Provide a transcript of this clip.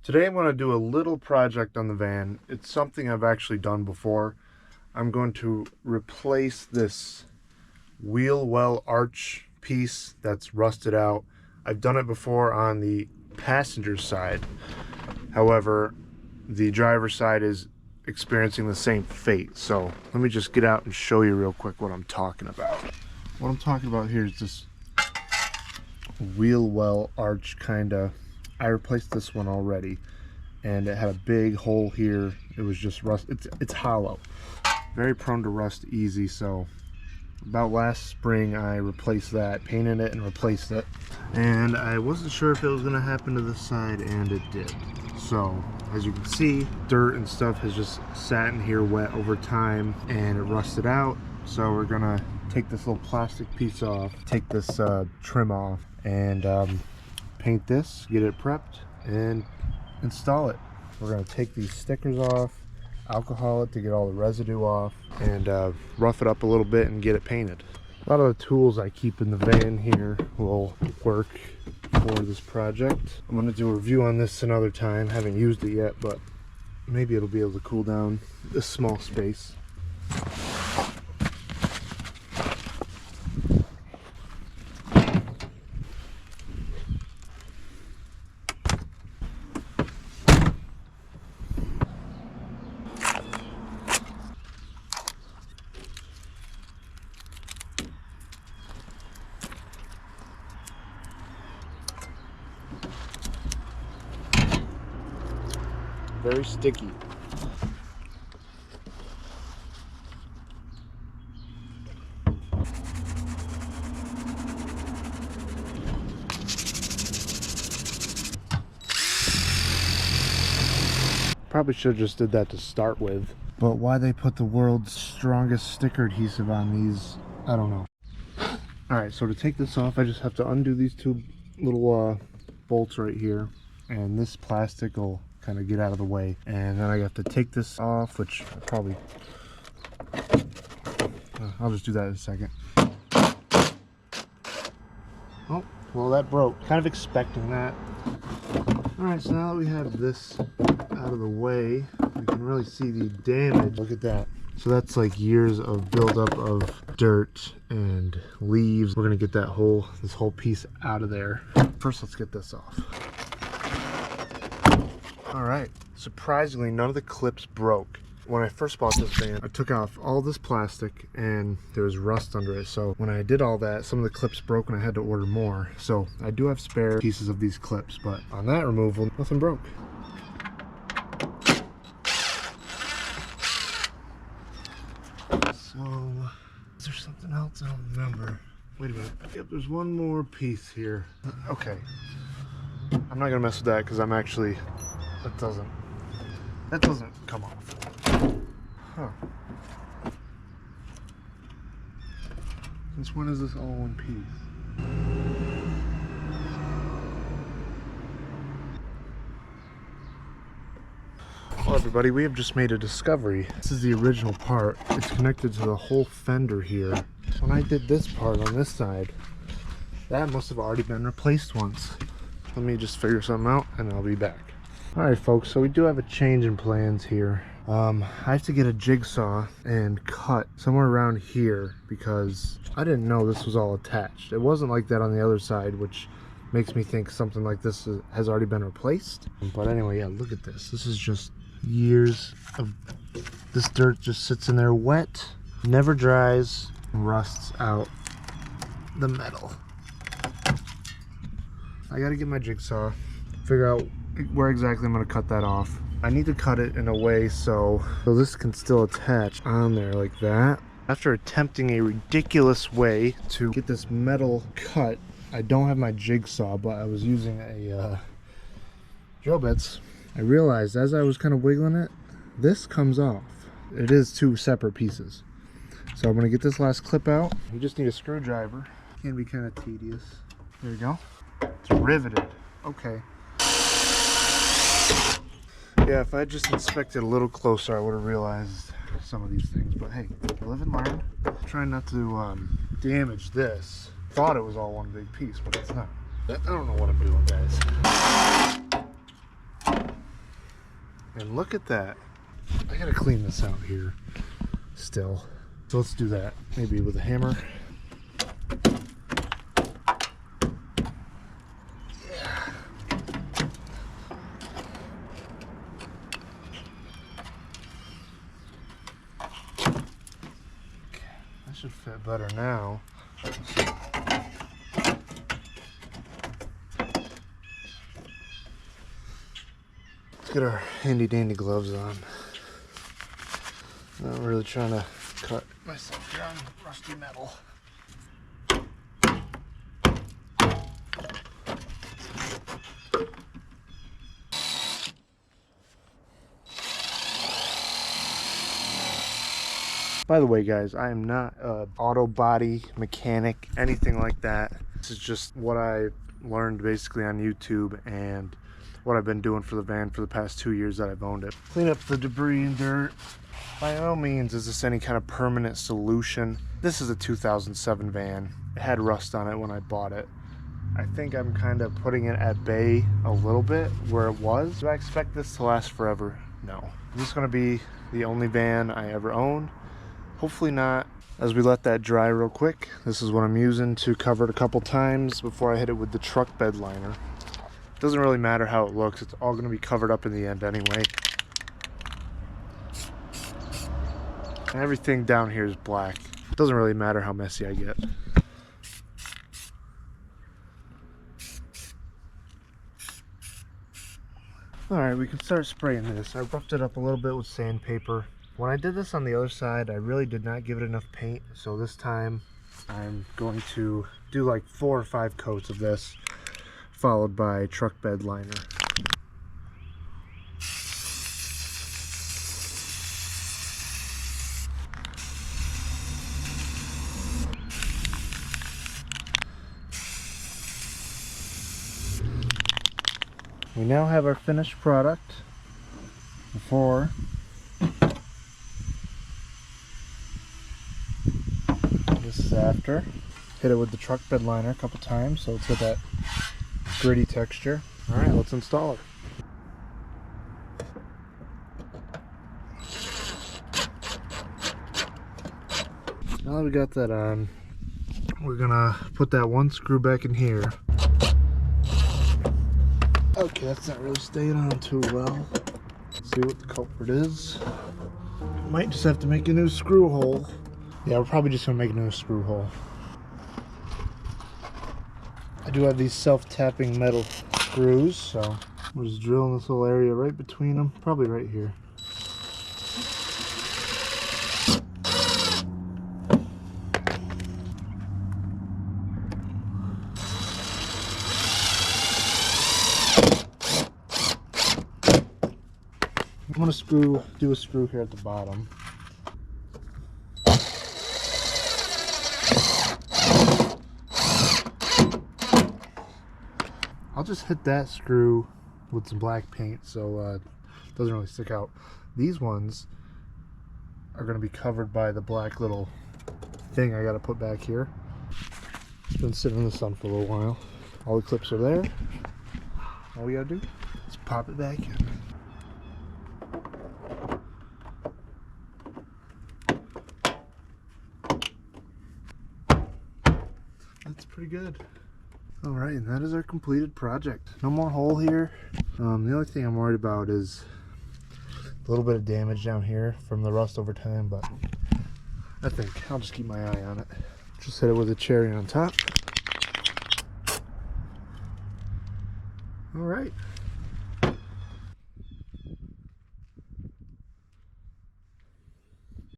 Today I'm going to do a little project on the van. It's something I've actually done before. I'm going to replace this wheel well arch piece that's rusted out. I've done it before on the passenger side. However, the driver's side is experiencing the same fate. So let me just get out and show you real quick what I'm talking about. What I'm talking about here is this wheel well arch kinda. I replaced this one already and it had a big hole here. It was just rust. It's hollow, very prone to rust easy. So about last spring I replaced that, painted it and replaced it, and I wasn't sure if it was going to happen to this side, and it did. So as you can see, dirt and stuff has just sat in here wet over time and it rusted out. So we're gonna take this little plastic piece off, take this trim off, and paint this, get it prepped, and install it. We're going to take these stickers off, alcohol it to get all the residue off, and rough it up a little bit and get it painted. A lot of the tools I keep in the van here will work for this project. I'm going to do a review on this another time. Haven't used it yet, but maybe it'll be able to cool down this small space. Very sticky. Probably should have just did that to start with, but why they put the world's strongest sticker adhesive on these, I don't know. Alright, so to take this off, I just have to undo these two little bolts right here, and this plastic will kind of get out of the way, and then I have to take this off, which probably I'll just do that in a second. Oh, well, that broke. Kind of expecting that. Alright, so now that we have this out of the way, we can really see the damage. Look at that. So that's like years of buildup of dirt and leaves. We're gonna get that this whole piece out of there. First, let's get this off. Alright, surprisingly none of the clips broke. When I first bought this van, I took off all this plastic and there was rust under it. So when I did all that, some of the clips broke and I had to order more. So I do have spare pieces of these clips, but on that removal, nothing broke. So, is there something else? I don't remember. Wait a minute. Yep, there's one more piece here. Okay. I'm not gonna mess with that because I'm actually... That doesn't come off. Huh. Since when is this all one piece? Well, everybody, we have just made a discovery. This is the original part. It's connected to the whole fender here. When I did this part on this side, that must have already been replaced once. Let me just figure something out and I'll be back. Alright folks, so we do have a change in plans here. I have to get a jigsaw and cut somewhere around here because I didn't know this was all attached. It wasn't like that on the other side, which makes me think something like this has already been replaced. But anyway, yeah, look at this. This is just years of this dirt just sits in there wet, never dries, rusts out the metal. I gotta get my jigsaw, figure out where exactly I'm going to cut that off. I need to cut it in a way so this can still attach on there like that. After attempting a ridiculous way to get this metal cut, I don't have my jigsaw, but I was using a drill bits. I realized as I was kind of wiggling it, this comes off. It is two separate pieces. So I'm going to get this last clip out. You just need a screwdriver. Can be kind of tedious. There you go. It's riveted. Okay. Yeah, if I just inspected a little closer, I would have realized some of these things. But hey, live and learn. Trying not to damage this. Thought it was all one big piece, but it's not. I don't know what I'm doing, guys. And look at that. I gotta clean this out here still. So let's do that. Maybe with a hammer. Yeah. Okay, that should fit better now. Let's get our handy dandy gloves on. Not really trying to cut myself here on rusty metal. By the way, guys, I am not an auto body mechanic, anything like that. This is just what I learned basically on YouTube and what I've been doing for the van for the past 2 years that I've owned it. Clean up the debris and dirt. By no means is this any kind of permanent solution. This is a 2007 van. It had rust on it when I bought it. I think I'm kind of putting it at bay a little bit where it was. Do I expect this to last forever? No. This is going to be the only van I ever owned. Hopefully not. As we let that dry real quick, this is what I'm using to cover it a couple times before I hit it with the truck bed liner. Doesn't really matter how it looks, it's all going to be covered up in the end anyway. And everything down here is black. It doesn't really matter how messy I get. Alright, we can start spraying this. I roughed it up a little bit with sandpaper. When I did this on the other side, I really did not give it enough paint, so this time I'm going to do like 4 or 5 coats of this, followed by truck bed liner. We now have our finished product. Before this is after. Hit it with the truck bed liner a couple times so it's got that gritty texture. Alright, let's install it. Now that we got that on, we're gonna put that one screw back in here. Okay, that's not really staying on too well. Let's see what the culprit is. Might just have to make a new screw hole. Yeah, we're probably just gonna make a new screw hole. I do have these self-tapping metal screws, so we'll just drill in this little area right between them, probably right here. I'm gonna do a screw here at the bottom. I'll just hit that screw with some black paint so it doesn't really stick out. These ones are going to be covered by the black little thing I got to put back here. It's been sitting in the sun for a little while. All the clips are there. All we got to do is pop it back in. That's pretty good. Alright, and that is our completed project. No more hole here. The only thing I'm worried about is a little bit of damage down here from the rust over time, but I think I'll just keep my eye on it. Just hit it with a cherry on top. Alright.